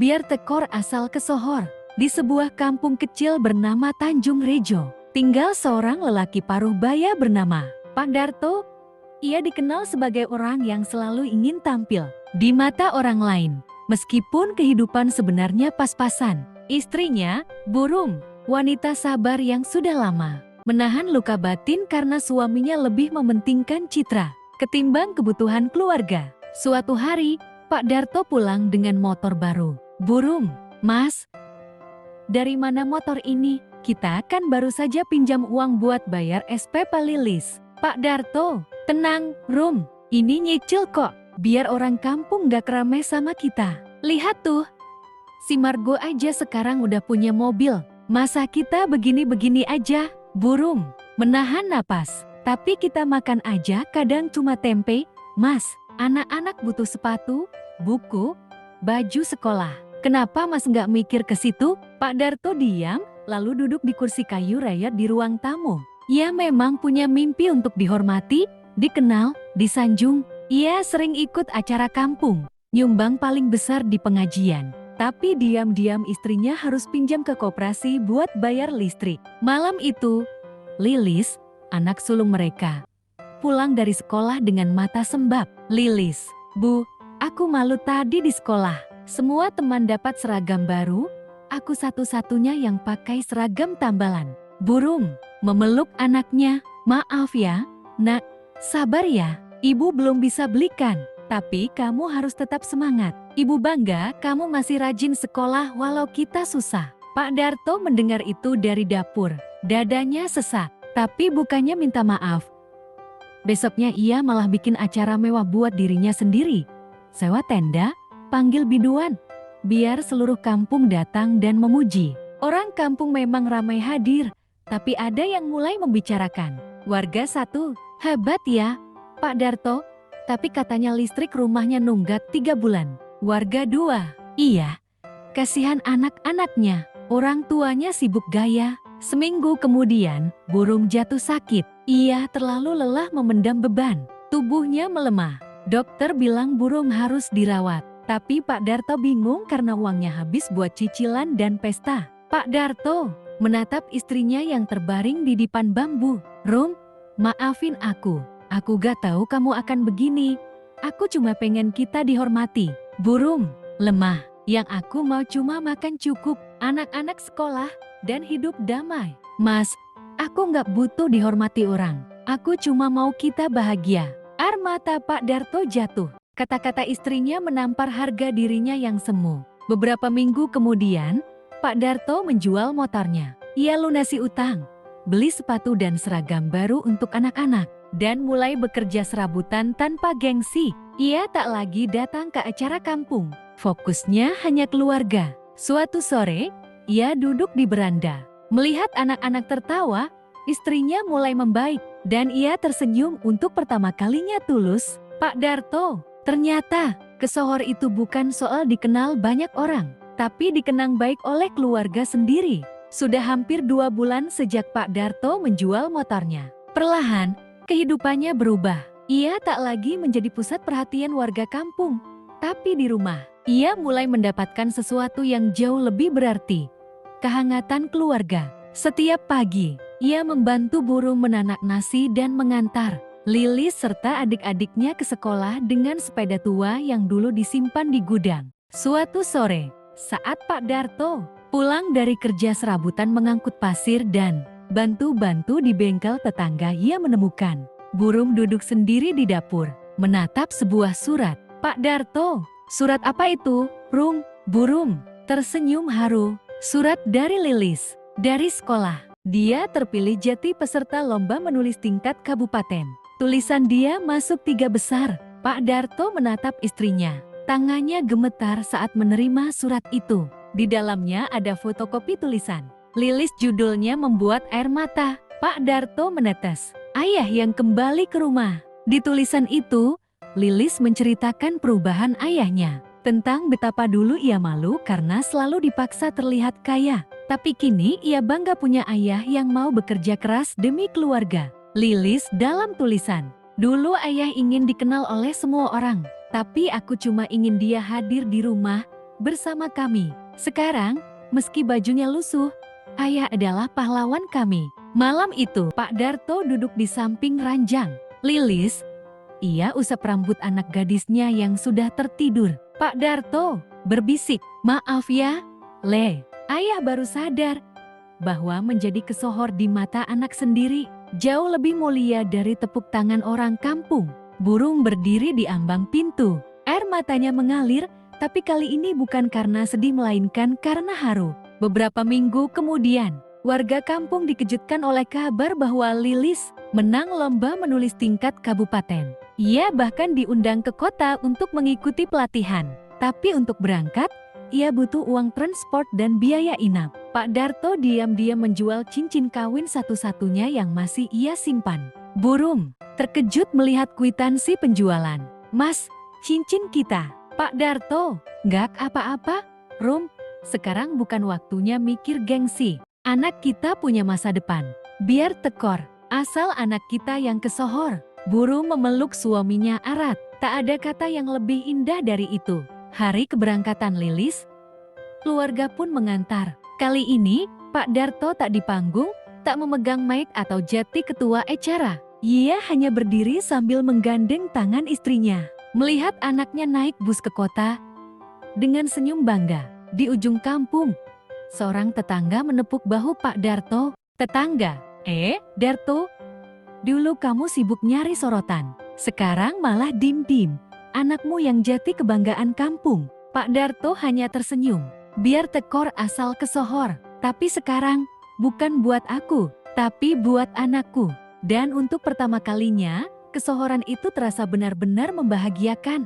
biar tekor asal kesohor. Di sebuah kampung kecil bernama Tanjung Rejo, tinggal seorang lelaki paruh baya bernama Pak Darto. Ia dikenal sebagai orang yang selalu ingin tampil di mata orang lain, meskipun kehidupan sebenarnya pas-pasan. Istrinya, Burung, wanita sabar yang sudah lama menahan luka batin karena suaminya lebih mementingkan citra ketimbang kebutuhan keluarga. Suatu hari, Pak Darto pulang dengan motor baru. Burung, Mas, dari mana motor ini? Kita kan baru saja pinjam uang buat bayar SPP Lilis. Pak Darto, tenang, Rum. Ini nyicil kok, biar orang kampung gak kerame sama kita. Lihat tuh, si Margo aja sekarang udah punya mobil. Masa kita begini-begini aja? Burung, menahan napas. Tapi kita makan aja kadang cuma tempe. Mas, anak-anak butuh sepatu, buku, baju sekolah. Kenapa Mas nggak mikir ke situ? Pak Darto diam, lalu duduk di kursi kayu rayat di ruang tamu. Ia memang punya mimpi untuk dihormati, dikenal, disanjung. Ia sering ikut acara kampung, nyumbang paling besar di pengajian. Tapi diam-diam istrinya harus pinjam ke koperasi buat bayar listrik. Malam itu, Lilis, anak sulung mereka, pulang dari sekolah dengan mata sembab. Lilis, Bu, aku malu tadi di sekolah. Semua teman dapat seragam baru, aku satu-satunya yang pakai seragam tambalan. Burung memeluk anaknya. Maaf ya, Nak, sabar ya, Ibu belum bisa belikan. Tapi kamu harus tetap semangat. Ibu bangga kamu masih rajin sekolah walau kita susah. Pak Darto mendengar itu dari dapur. Dadanya sesak, tapi bukannya minta maaf. Besoknya ia malah bikin acara mewah buat dirinya sendiri. Sewa tenda, panggil biduan, biar seluruh kampung datang dan memuji. Orang kampung memang ramai hadir, tapi ada yang mulai membicarakan. Warga satu, hebat ya, Pak Darto, tapi katanya listrik rumahnya nunggak 3 bulan. Warga dua, iya, kasihan anak-anaknya, orang tuanya sibuk gaya. Seminggu kemudian, Burung jatuh sakit. Ia terlalu lelah memendam beban, tubuhnya melemah. Dokter bilang Burung harus dirawat. Tapi Pak Darto bingung karena uangnya habis buat cicilan dan pesta. Pak Darto menatap istrinya yang terbaring di dipan bambu. Rum, maafin aku gak tahu kamu akan begini. Aku cuma pengen kita dihormati. Burung, lemah. Yang aku mau cuma makan cukup, anak-anak sekolah, dan hidup damai. Mas, aku gak butuh dihormati orang. Aku cuma mau kita bahagia. Air mata Pak Darto jatuh. Kata-kata istrinya menampar harga dirinya yang semu. Beberapa minggu kemudian, Pak Darto menjual motornya. Ia lunasi utang, beli sepatu dan seragam baru untuk anak-anak, dan mulai bekerja serabutan tanpa gengsi. Ia tak lagi datang ke acara kampung. Fokusnya hanya keluarga. Suatu sore, ia duduk di beranda. Melihat anak-anak tertawa, istrinya mulai membaik, dan ia tersenyum untuk pertama kalinya tulus. Pak Darto, ternyata, kesohor itu bukan soal dikenal banyak orang, tapi dikenang baik oleh keluarga sendiri. Sudah hampir 2 bulan sejak Pak Darto menjual motornya. Perlahan, kehidupannya berubah. Ia tak lagi menjadi pusat perhatian warga kampung, tapi di rumah, ia mulai mendapatkan sesuatu yang jauh lebih berarti. Kehangatan keluarga. Setiap pagi, ia membantu Burung menanak nasi dan mengantar Lilis serta adik-adiknya ke sekolah dengan sepeda tua yang dulu disimpan di gudang. Suatu sore, saat Pak Darto pulang dari kerja serabutan mengangkut pasir dan bantu-bantu di bengkel tetangga, ia menemukan Burung duduk sendiri di dapur, menatap sebuah surat. Pak Darto, surat apa itu, Rum? Burung tersenyum haru. Surat dari Lilis, dari sekolah. Dia terpilih jadi peserta lomba menulis tingkat kabupaten. Tulisan dia masuk 3 besar. Pak Darto menatap istrinya. Tangannya gemetar saat menerima surat itu. Di dalamnya ada fotokopi tulisan. Lilis judulnya membuat air mata. Pak Darto menetes. Ayah yang kembali ke rumah. Di tulisan itu, Lilis menceritakan perubahan ayahnya. Tentang betapa dulu ia malu karena selalu dipaksa terlihat kaya. Tapi kini ia bangga punya ayah yang mau bekerja keras demi keluarga. Lilis dalam tulisan. Dulu ayah ingin dikenal oleh semua orang. Tapi aku cuma ingin dia hadir di rumah, bersama kami. Sekarang, meski bajunya lusuh, ayah adalah pahlawan kami. Malam itu, Pak Darto duduk di samping ranjang. Lilis, ia usap rambut anak gadisnya yang sudah tertidur. Pak Darto berbisik, "Maaf ya, Le. Ayah baru sadar bahwa menjadi kesohor di mata anak sendiri jauh lebih mulia dari tepuk tangan orang kampung." Burung berdiri di ambang pintu. Air matanya mengalir, tapi kali ini bukan karena sedih melainkan karena haru. Beberapa minggu kemudian, warga kampung dikejutkan oleh kabar bahwa Lilis menang lomba menulis tingkat kabupaten. Ia bahkan diundang ke kota untuk mengikuti pelatihan. Tapi untuk berangkat, ia butuh uang transport dan biaya inap. Pak Darto diam-diam menjual cincin kawin satu-satunya yang masih ia simpan. Burung terkejut melihat kwitansi penjualan. "Mas, cincin kita." "Pak Darto, nggak apa-apa, Rum. Sekarang bukan waktunya mikir gengsi. Anak kita punya masa depan. Biar tekor, asal anak kita yang kesohor." Burung memeluk suaminya erat. Tak ada kata yang lebih indah dari itu. Hari keberangkatan Lilis, keluarga pun mengantar. Kali ini, Pak Darto tak di panggung, tak memegang mic atau jati ketua acara. Ia hanya berdiri sambil menggandeng tangan istrinya. Melihat anaknya naik bus ke kota, dengan senyum bangga. Di ujung kampung, seorang tetangga menepuk bahu Pak Darto. "Tetangga, Darto, dulu kamu sibuk nyari sorotan. Sekarang malah dim-dim. Anakmu yang jati kebanggaan kampung." Pak Darto hanya tersenyum. "Biar tekor asal kesohor. Tapi sekarang, bukan buat aku, tapi buat anakku." Dan untuk pertama kalinya, kesohoran itu terasa benar-benar membahagiakan.